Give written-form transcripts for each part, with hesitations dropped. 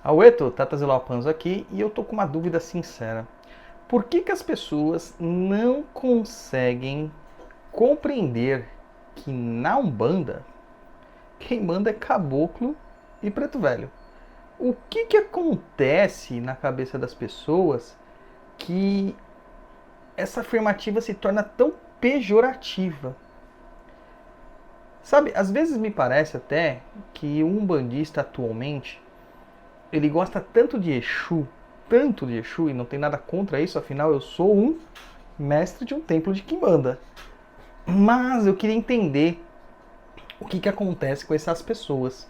Aueto, Tata Zilaupanzo aqui, e eu tô com uma dúvida sincera. Por que as pessoas não conseguem compreender que na Umbanda quem manda é caboclo e preto velho? O que acontece na cabeça das pessoas que essa afirmativa se torna tão pejorativa? Sabe, às vezes me parece até que o umbandista atualmente ele gosta tanto de Exu, e não tem nada contra isso, afinal eu sou um mestre de um templo de Quimbanda. Mas eu queria entender o que acontece com essas pessoas.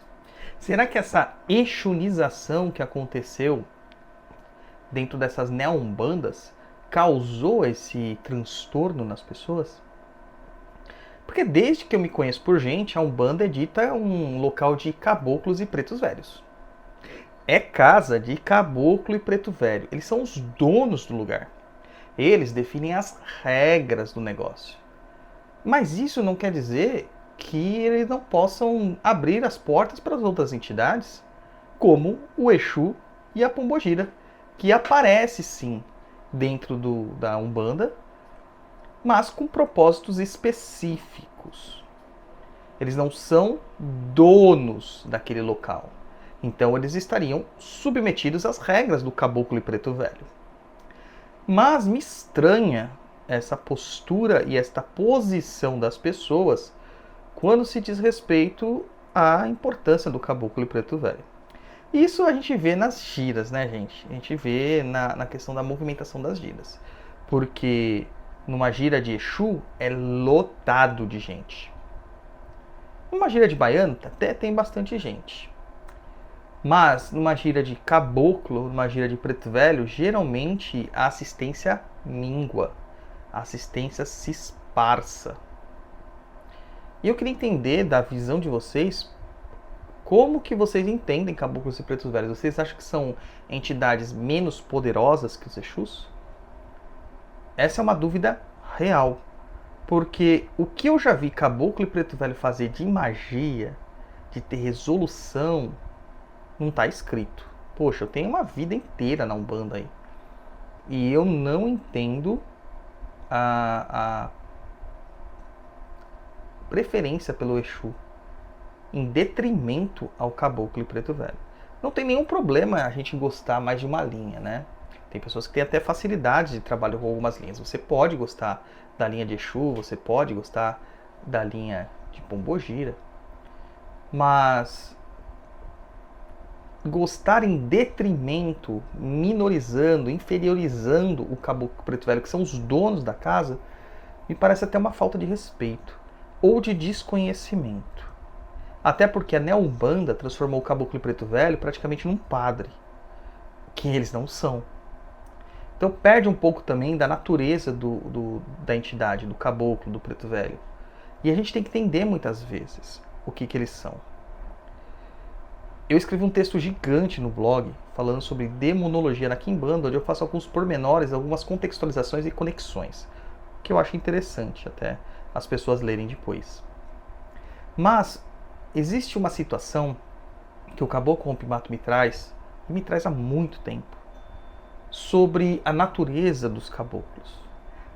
Será que essa exunização que aconteceu dentro dessas neombandas causou esse transtorno nas pessoas? Porque desde que eu me conheço por gente, a Umbanda é dita um local de caboclos e pretos velhos. É casa de caboclo e preto velho. Eles são os donos do lugar. Eles definem as regras do negócio. Mas isso não quer dizer que eles não possam abrir as portas para as outras entidades, como o Exu e a Pombogira, que aparece sim dentro da Umbanda, mas com propósitos específicos. Eles não são donos daquele local. Então eles estariam submetidos às regras do caboclo e preto velho. Mas me estranha essa postura e esta posição das pessoas quando se diz respeito à importância do caboclo e preto velho. Isso a gente vê nas giras, né, gente? A gente vê na questão da movimentação das giras. Porque numa gira de Exu é lotado de gente. Numa gira de baiano até tem bastante gente. Mas numa gira de caboclo, numa gira de preto velho, geralmente a assistência mingua, a assistência se esparça. E eu queria entender da visão de vocês, como que vocês entendem caboclos e pretos velhos? Vocês acham que são entidades menos poderosas que os Exus? Essa é uma dúvida real. Porque o que eu já vi caboclo e preto velho fazer de magia, de ter resolução, não está escrito. Poxa, eu tenho uma vida inteira na Umbanda aí. E eu não entendo a preferência pelo Exu em detrimento ao caboclo e preto velho. Não tem nenhum problema a gente gostar mais de uma linha, né? Tem pessoas que têm até facilidade de trabalho com algumas linhas. Você pode gostar da linha de Exu, você pode gostar da linha de Pombogira. Mas gostar em detrimento, minorizando, inferiorizando o caboclo preto velho, que são os donos da casa, me parece até uma falta de respeito ou de desconhecimento. Até porque a Neoumbanda transformou o caboclo preto velho praticamente num padre, que eles não são. Então perde um pouco também da natureza da entidade, do caboclo, do preto velho. E a gente tem que entender muitas vezes o que eles são. Eu escrevi um texto gigante no blog falando sobre demonologia na Quimbanda, onde eu faço alguns pormenores, algumas contextualizações e conexões, que eu acho interessante até as pessoas lerem depois. Mas existe uma situação que o Caboclo Rompimato me traz, e me traz há muito tempo, sobre a natureza dos caboclos.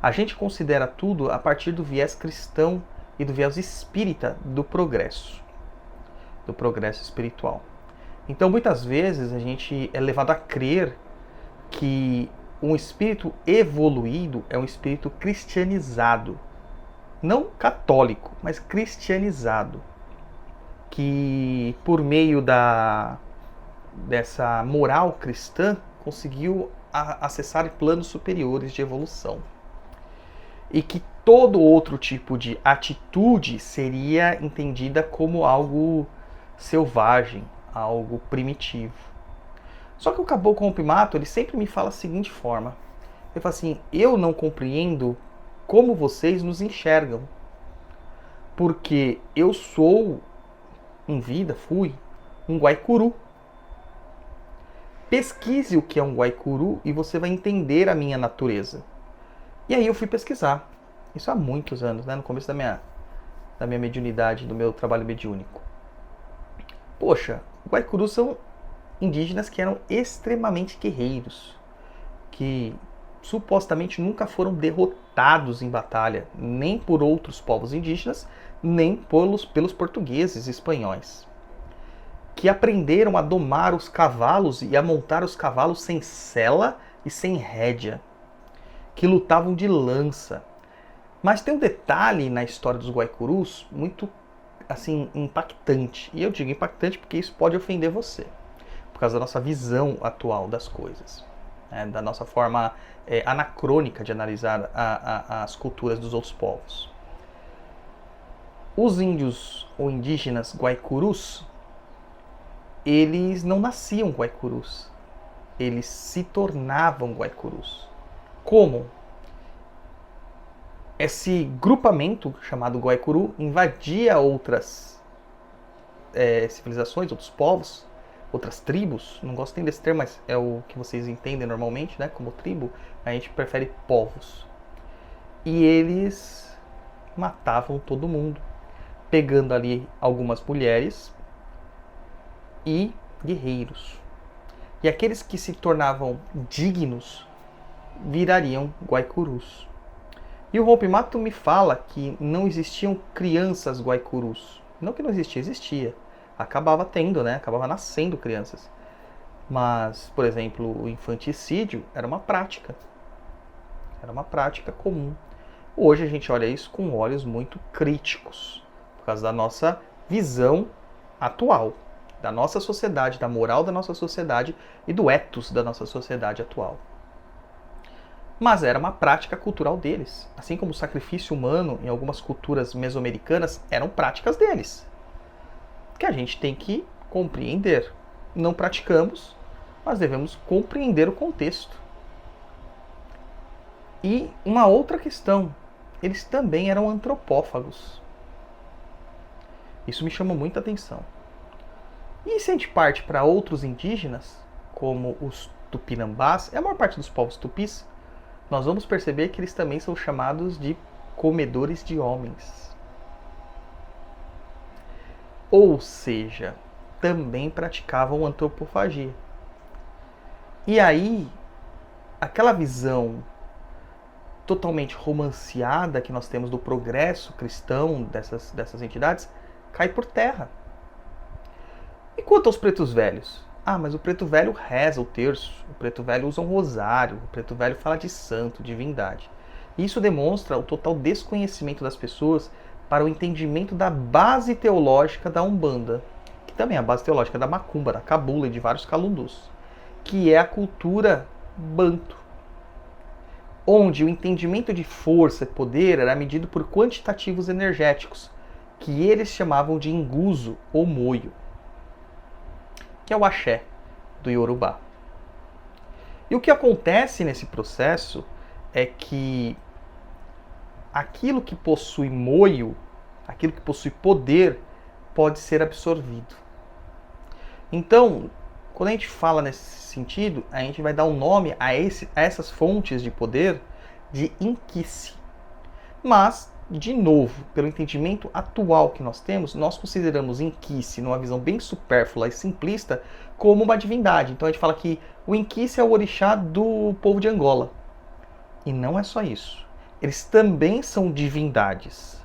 A gente considera tudo a partir do viés cristão e do viés espírita do progresso espiritual. Então, muitas vezes, a gente é levado a crer que um espírito evoluído é um espírito cristianizado. Não católico, mas cristianizado. Que, por meio dessa moral cristã, conseguiu acessar planos superiores de evolução. E que todo outro tipo de atitude seria entendida como algo selvagem, algo primitivo. Só que o Caboclo Rompimato, ele sempre me fala da seguinte forma. Ele fala assim, eu não compreendo como vocês nos enxergam. Porque eu sou, em vida, fui um Guaicuru. Pesquise o que é um Guaicuru e você vai entender a minha natureza. E aí eu fui pesquisar. Isso há muitos anos, né? No começo da minha mediunidade, do meu trabalho mediúnico. Poxa, Guaicurus são indígenas que eram extremamente guerreiros, que supostamente nunca foram derrotados em batalha, nem por outros povos indígenas, nem pelos portugueses e espanhóis, que aprenderam a domar os cavalos e a montar os cavalos sem sela e sem rédea, que lutavam de lança. Mas tem um detalhe na história dos Guaicurus muito assim impactante. E eu digo impactante porque isso pode ofender você, por causa da nossa visão atual das coisas, né? Da nossa forma anacrônica de analisar as culturas dos outros povos. Os índios ou indígenas Guaicurus, eles não nasciam Guaicurus, eles se tornavam Guaicurus. Como? Esse grupamento chamado Guaicuru invadia outras civilizações, outros povos, outras tribos. Não gosto nem desse termo, mas é o que vocês entendem normalmente, né? Como tribo, a gente prefere povos. E eles matavam todo mundo, pegando ali algumas mulheres e guerreiros. E aqueles que se tornavam dignos virariam Guaicurus. E o Rompimato me fala que não existiam crianças Guaicurus. Não que não existia, existia. Acabava tendo, né? Acabava nascendo crianças. Mas, por exemplo, o infanticídio era uma prática. Era uma prática comum. Hoje a gente olha isso com olhos muito críticos, por causa da nossa visão atual, da nossa sociedade, da moral da nossa sociedade e do ethos da nossa sociedade atual. Mas era uma prática cultural deles. Assim como o sacrifício humano em algumas culturas mesoamericanas eram práticas deles, que a gente tem que compreender. Não praticamos, mas devemos compreender o contexto. E uma outra questão, eles também eram antropófagos. Isso me chamou muita atenção. E se a gente parte para outros indígenas, como os tupinambás, a maior parte dos povos tupis, nós vamos perceber que eles também são chamados de comedores de homens. Ou seja, também praticavam antropofagia. E aí, aquela visão totalmente romanceada que nós temos do progresso cristão dessas entidades cai por terra. E quanto aos pretos velhos? Ah, mas o preto velho reza o terço, o preto velho usa um rosário, o preto velho fala de santo, divindade. Isso demonstra o total desconhecimento das pessoas para o entendimento da base teológica da Umbanda, que também é a base teológica da Macumba, da Cabula e de vários calundus, que é a cultura banto, onde o entendimento de força e poder era medido por quantitativos energéticos, que eles chamavam de enguso ou moio, que é o axé do Yorubá. E o que acontece nesse processo é que aquilo que possui moio, aquilo que possui poder, pode ser absorvido. Então, quando a gente fala nesse sentido, a gente vai dar um nome a essas fontes de poder de inquice. Mas, de novo, pelo entendimento atual que nós temos, nós consideramos inquice, numa visão bem supérflua e simplista, como uma divindade. Então a gente fala que o inquice é o orixá do povo de Angola. E não é só isso. Eles também são divindades.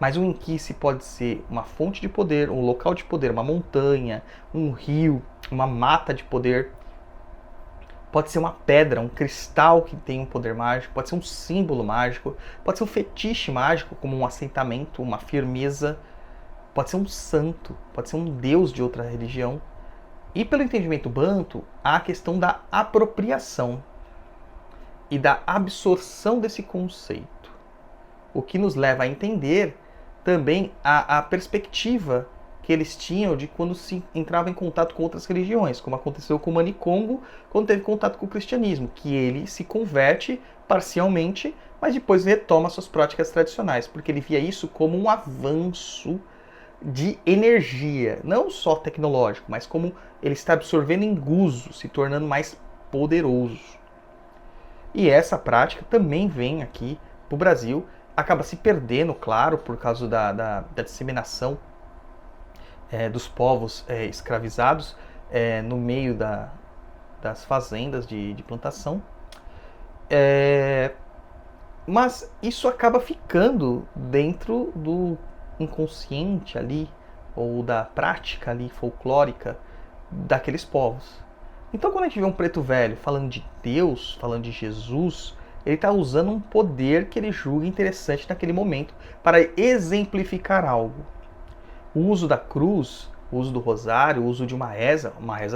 Mas o inquice pode ser uma fonte de poder, um local de poder, uma montanha, um rio, uma mata de poder. Pode ser uma pedra, um cristal que tem um poder mágico, pode ser um símbolo mágico, pode ser um fetiche mágico, como um assentamento, uma firmeza, pode ser um santo, pode ser um deus de outra religião. E pelo entendimento banto, há a questão da apropriação e da absorção desse conceito, o que nos leva a entender também a perspectiva que eles tinham de quando se entrava em contato com outras religiões, como aconteceu com o Manicongo quando teve contato com o cristianismo, que ele se converte parcialmente, mas depois retoma suas práticas tradicionais, porque ele via isso como um avanço de energia, não só tecnológico, mas como ele está absorvendo enguso, se tornando mais poderoso. E essa prática também vem aqui para o Brasil, acaba se perdendo, claro, por causa da disseminação dos povos escravizados no meio das fazendas de plantação. Mas isso acaba ficando dentro do inconsciente ali, ou da prática ali folclórica daqueles povos. Então quando a gente vê um preto velho falando de Deus, falando de Jesus, ele está usando um poder que ele julga interessante naquele momento para exemplificar algo. O uso da cruz, o uso do rosário, o uso de uma reza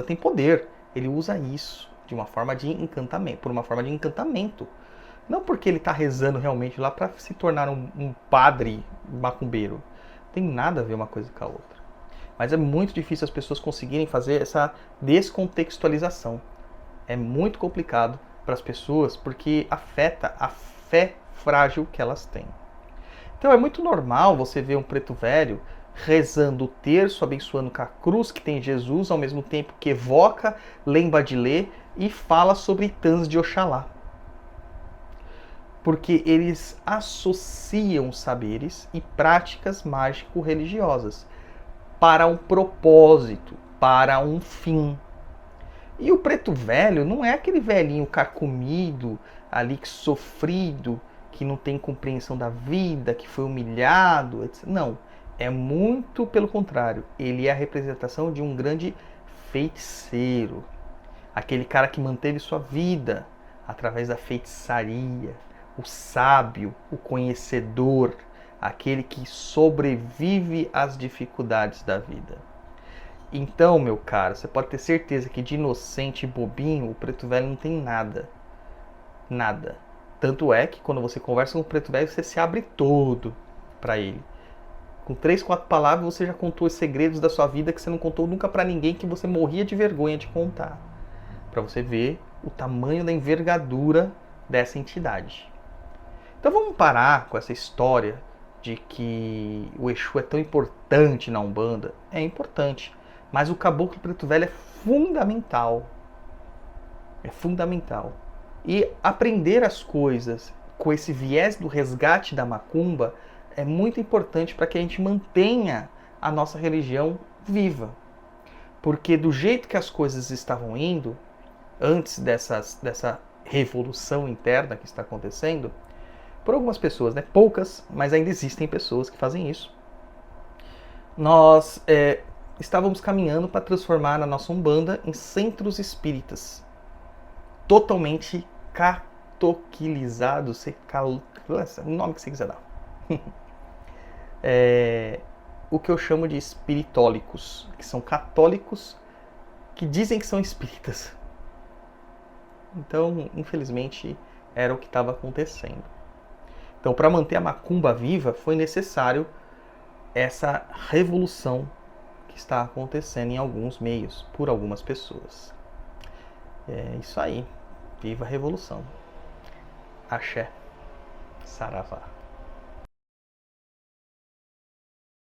tem poder. Ele usa isso de uma forma de encantamento, por uma forma de encantamento. Não porque ele está rezando realmente lá para se tornar um padre macumbeiro. Tem nada a ver uma coisa com a outra. Mas é muito difícil as pessoas conseguirem fazer essa descontextualização. É muito complicado para as pessoas porque afeta a fé frágil que elas têm. Então é muito normal você ver um preto velho rezando o terço, abençoando com a cruz que tem Jesus, ao mesmo tempo que evoca, lembra de ler e fala sobre Itãs de Oxalá. Porque eles associam saberes e práticas mágico-religiosas para um propósito, para um fim. E o preto velho não é aquele velhinho carcomido, ali que sofrido, que não tem compreensão da vida, que foi humilhado, etc. Não, é muito pelo contrário. Ele é a representação de um grande feiticeiro. Aquele cara que manteve sua vida através da feitiçaria. O sábio, o conhecedor, aquele que sobrevive às dificuldades da vida. Então, meu caro, você pode ter certeza que de inocente e bobinho, o preto velho não tem nada. Nada. Tanto é que quando você conversa com o preto velho, você se abre todo para ele. Com 3, 4 palavras, você já contou os segredos da sua vida que você não contou nunca para ninguém, que você morria de vergonha de contar. Para você ver o tamanho da envergadura dessa entidade. Então vamos parar com essa história de que o Exu é tão importante na Umbanda. É importante, mas o Caboclo Preto Velho é fundamental. É fundamental. E aprender as coisas com esse viés do resgate da macumba é muito importante para que a gente mantenha a nossa religião viva. Porque do jeito que as coisas estavam indo, antes dessa revolução interna que está acontecendo, por algumas pessoas, né? Poucas, mas ainda existem pessoas que fazem isso. Nós estávamos caminhando para transformar a nossa Umbanda em centros espíritas, totalmente catoquilizados, o nome que você quiser dar. O que eu chamo de espiritólicos, que são católicos que dizem que são espíritas. Então, infelizmente, era o que estava acontecendo. Então, para manter a macumba viva, foi necessário essa revolução que está acontecendo em alguns meios, por algumas pessoas. É isso aí. Viva a revolução. Axé. Saravá.